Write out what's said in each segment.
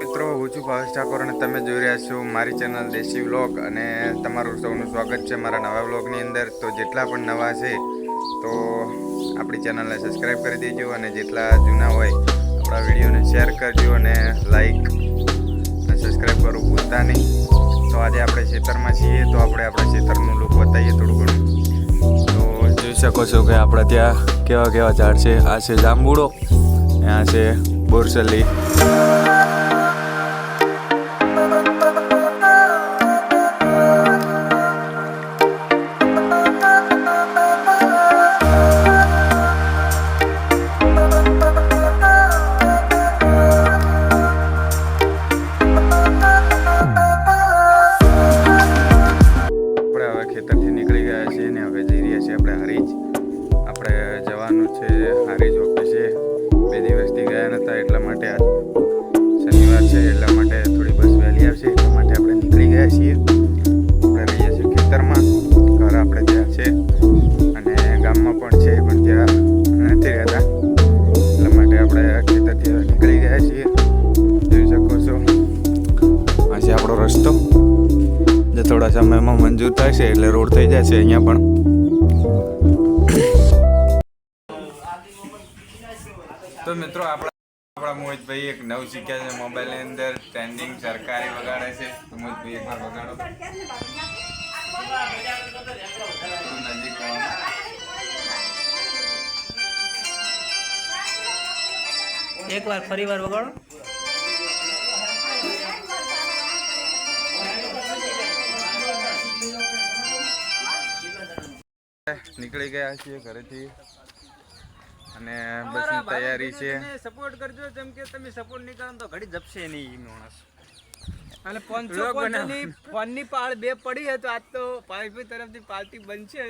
મિત્રો હું છું ભાવેશ ઠાકોર અને તમે જોઈ રહ્યા છો મારી ચેનલ દેશી વ્લોગ અને તમારું સૌનું સ્વાગત છે મારા નવા વ્લોગની અંદર। તો જેટલા પણ નવા છે તો આપણી ચેનલને સબસ્ક્રાઈબ કરી દેજો અને જેટલા જૂના હોય આપણા વિડીયોને શેર કરજો અને લાઈક અને સબસ્ક્રાઈબ કરવું ભૂલતા નહીં। તો આજે આપણે ખેતરમાં છીએ તો આપણે આપણા ખેતરનું લુક બતાવીએ થોડું ઘણું। તો જોઈ શકો છો કે આપણે ત્યાં કેવા કેવા ઝાડ છે। આ છે જાંબુડો, આ છે બોરસલી। ખેતરથી નીકળી ગયા છીએ ને હવે જઈ રહ્યા છીએ આપણે હારીજ। આપણે જવાનું છે હારીજ ઓફિસે। 2 દિવસથી ગયા નહોતા એટલા માટે આજ શનિવાર છે એટલા માટે થોડી બસ વહેલી આવશે એટલા માટે આપણે નીકળી ગયા છીએ। આપણે રહીએ છીએ ખેતરમાં, ઘર આપણે ત્યાં છે અને ગામમાં પણ છે પણ ત્યાં નથી રહેતા એટલા માટે આપણે ખેતરથી નીકળી ગયા છીએ। જોઈ શકો છો આ છે આપણો રસ્તો જે થોડા સમયમાં મંજૂર થાય છે એટલે રોડ થઈ જાય છે અહીંયા પણ। તો મિત્રો આપણા મોહિતભાઈ એક નવું શીખ્યા છે મોબાઈલની અંદર ટ્રેન્ડિંગ સરકારી વગાડે છે। તો મોહિતભાઈ એકવાર વગાડો નજીક એકવાર ફરીવાર વગાડો। નીકળી ગયા છીએ ઘરેથી અને બસની તૈયારી છે। સપોર્ટ કરજો જેમ કે તમે સપોર્ટ નહીં કરો તો ઘડી જપશે નહીં માણસ। અને ફોનની પાળ 2 પડી છે તો આજ તો ભાઈ તરફથી પાર્ટી બનશે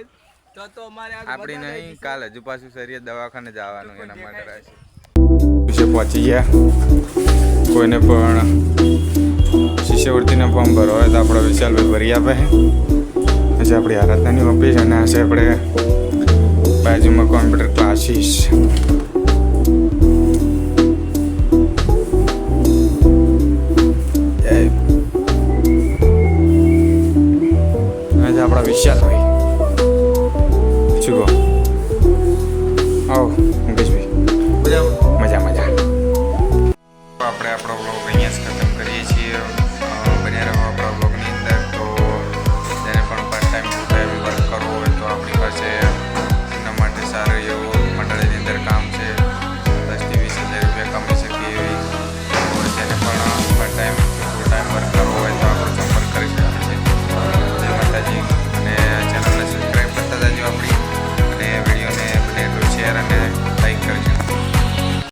તો અમારે આપણી નહીં કાલ હજુ પાછું શરીર દવાખાને જવાનું એના માટે રહે છે। પહોંચી ગયા, કોઈને પણ શિષ્યવૃત્તિનો ફોર્મ ભરવો હોય તો આપણે વિશાલભાઈ ભરી આપે છે। પછી આપણી આરાધનાની ઓફિસ અને આ છે આપણે બાજુમાં કોમ્પ્યુટર ક્લાસીસ। આજે આપણા વિશાલભાઈ શું કહો? આવો મુકેશભાઈ, મજા મજા। આપણે આપણો બ્લોગ અહીંયા જ ખતમ કરીએ